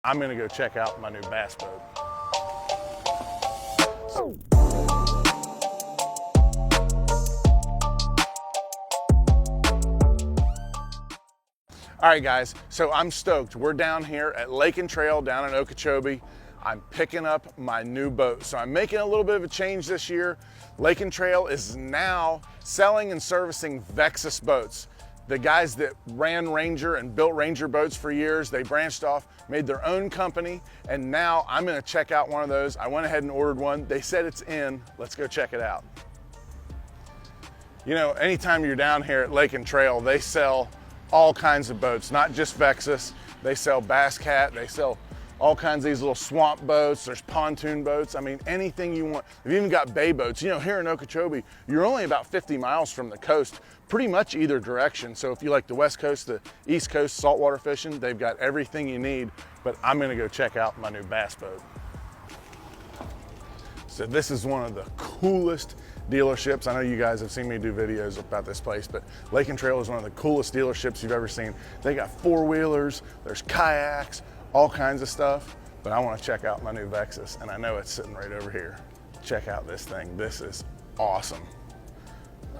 I'm gonna go check out my new bass boat. All right guys, so I'm stoked. We're down here at Lake and Trail down in Okeechobee. I'm picking up my new boat. So I'm making a little bit of a change this year. Lake and Trail is now selling and servicing Vexus Boats. The guys that ran Ranger and built Ranger boats for years, they branched off, made their own company, and now I'm gonna check out one of those. I went ahead and ordered one. They said it's in. Let's go check it out. You know, anytime you're down here at Lake and Trail, they sell all kinds of boats, not just Vexus. They sell Bass Cat, they sell all kinds of these little swamp boats, there's pontoon boats, I mean, anything you want. They've even got bay boats. You know, here in Okeechobee, you're only about 50 miles from the coast, pretty much either direction. So if you like the West Coast, the East Coast, saltwater fishing, they've got everything you need, but I'm gonna go check out my new bass boat. So this is one of the coolest dealerships. I know you guys have seen me do videos about this place, but Lake and Trail is one of the coolest dealerships you've ever seen. They got four-wheelers, there's kayaks, all kinds of stuff, but I want to check out my new Vexus, and I know it's sitting right over here. Check out this thing. This is awesome.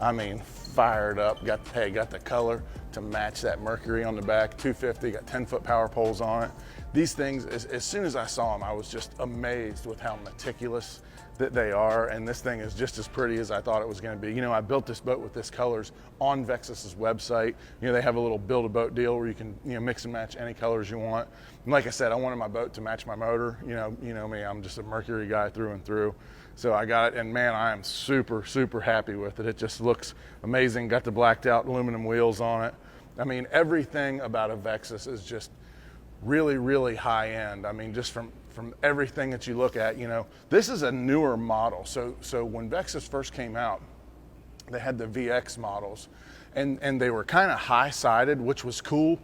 I mean, fired up. Got the color to match that Mercury on the back, 250, got 10-foot power poles on it. These things, as soon as I saw them, I was just amazed with how meticulous that they are, and this thing is just as pretty as I thought it was going to be. You know, I built this boat with this colors on Vexus's website. You know, they have a little build-a-boat deal where you can, you know, mix and match any colors you want. And like I said, I wanted my boat to match my motor. You know me, I'm just a Mercury guy through and through. So I got it, and man, I am super, super happy with it. It just looks amazing. Got the blacked out aluminum wheels on it. I mean, everything about a Vexus is just really, really high end. I mean, just from everything that you look at, you know, this is a newer model. So when Vexus first came out, they had the VX models, and they were kind of high-sided, which was cool.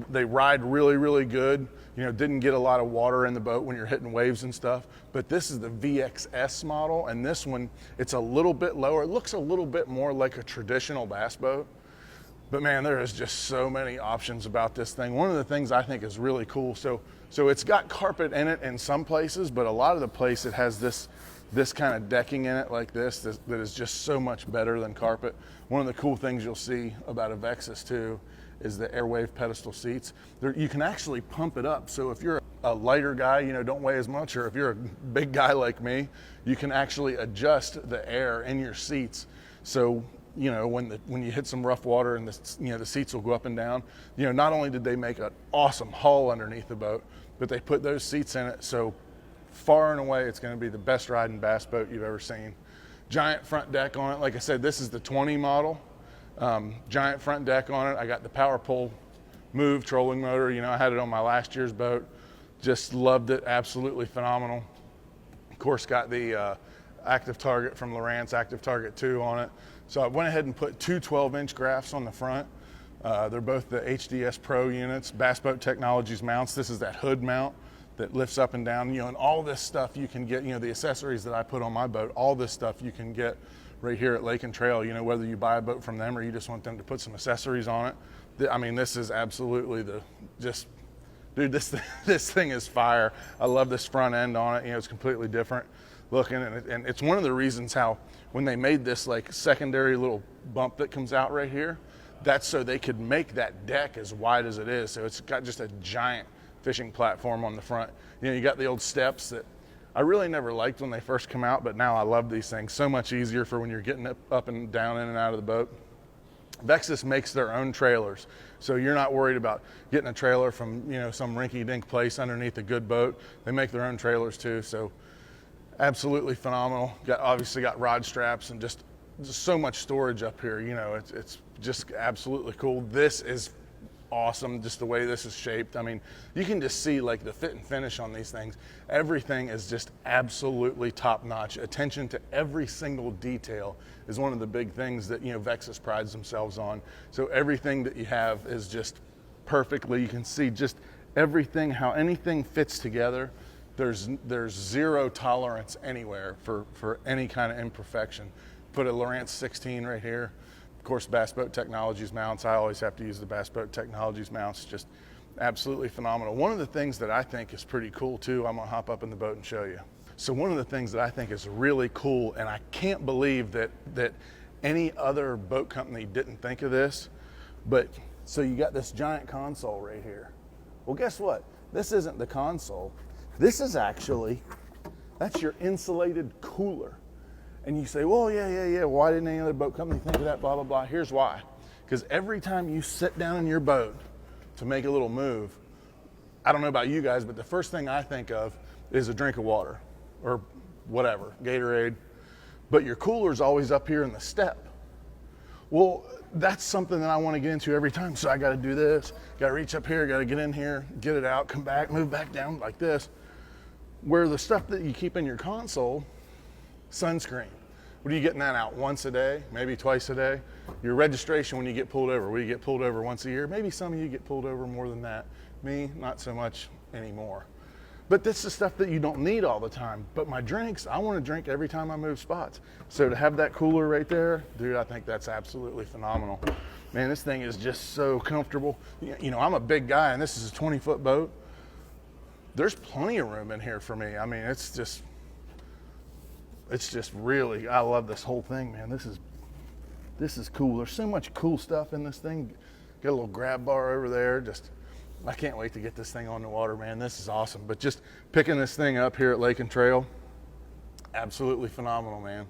They ride really, really good. You know, didn't get a lot of water in the boat when you're hitting waves and stuff. But this is the VXS model, and this one, it's a little bit lower. It looks a little bit more like a traditional bass boat. But man, there is just so many options about this thing. One of the things I think is really cool, so it's got carpet in it in some places, but a lot of the place it has this kind of decking in it like this that is just so much better than carpet. One of the cool things you'll see about a Vexus too is the Airwave pedestal seats. You can actually pump it up. So if you're a lighter guy, you know, don't weigh as much, or if you're a big guy like me, you can actually adjust the air in your seats. So, you know, when you hit some rough water and the seats will go up and down. You know, not only did they make an awesome hull underneath the boat, but they put those seats in it. So far and away, it's going to be the best riding bass boat you've ever seen. Giant front deck on it. Like I said, this is the 20 model. Giant front deck on it. I got the power pole move trolling motor. You know, I had it on my last year's boat. Just loved it. Absolutely phenomenal. Of course, got the active target from Lowrance, active target 2 on it. So I went ahead and put two 12-inch graphs on the front. They're both the HDS Pro units, Bass Boat Technologies mounts. This is that hood mount that lifts up and down, you know, and all this stuff you can get, you know, the accessories that I put on my boat, all this stuff you can get right here at Lake and Trail, you know, whether you buy a boat from them or you just want them to put some accessories on it. I mean, this is absolutely dude, this thing is fire. I love this front end on it. You know, it's completely different looking, and it's one of the reasons how when they made this like secondary little bump that comes out right here, that's so they could make that deck as wide as it is. So it's got just a giant fishing platform on the front. You know, you got the old steps that I really never liked when they first come out, but now I love these things. So much easier for when you're getting up and down in and out of the boat. Vexus makes their own trailers, so you're not worried about getting a trailer from, you know, some rinky-dink place underneath a good boat. They make their own trailers too, so absolutely phenomenal. Obviously got rod straps and just so much storage up here. You know, it's just absolutely cool. This is awesome, just the way this is shaped. I mean, you can just see like the fit and finish on these things. Everything is just absolutely top notch. Attention to every single detail is one of the big things that, you know, Vexus prides themselves on. So everything that you have is just perfectly, you can see just everything, how anything fits together. There's zero tolerance anywhere for any kind of imperfection. Put a Lowrance 16 right here. Of course, Bass Boat Technologies mounts. I always have to use the Bass Boat Technologies mounts. Just Absolutely phenomenal. One of the things that I think is pretty cool too, I'm gonna hop up in the boat and show you. So one of the things that I think is really cool, and I can't believe that any other boat company didn't think of this, but so you got this giant console right here. Well, guess what? This isn't the console. This is actually, that's your insulated cooler. And you say, well, yeah, why didn't any other boat company think of that, blah, blah, blah. Here's why. Because every time you sit down in your boat to make a little move, I don't know about you guys, but the first thing I think of is a drink of water or whatever, Gatorade. But your cooler's always up here in the step. Well, that's something that I want to get into every time. So I got to do this, got to reach up here, got to get in here, get it out, come back, move back down like this. Where the stuff that you keep in your console, sunscreen. What are you getting that out? Once a day, maybe twice a day? Your registration when you get pulled over, will you get pulled over once a year? Maybe some of you get pulled over more than that. Me, not so much anymore. But this is stuff that you don't need all the time. But my drinks, I want to drink every time I move spots. So to have that cooler right there, dude, I think that's absolutely phenomenal. Man, this thing is just so comfortable. You know, I'm a big guy and this is a 20-foot boat. There's plenty of room in here for me. I mean, it's just really, I love this whole thing, man. This is cool. There's so much cool stuff in this thing. Got a little grab bar over there. I can't wait to get this thing on the water, man. This is awesome. But just picking this thing up here at Lake and Trail, absolutely phenomenal, man.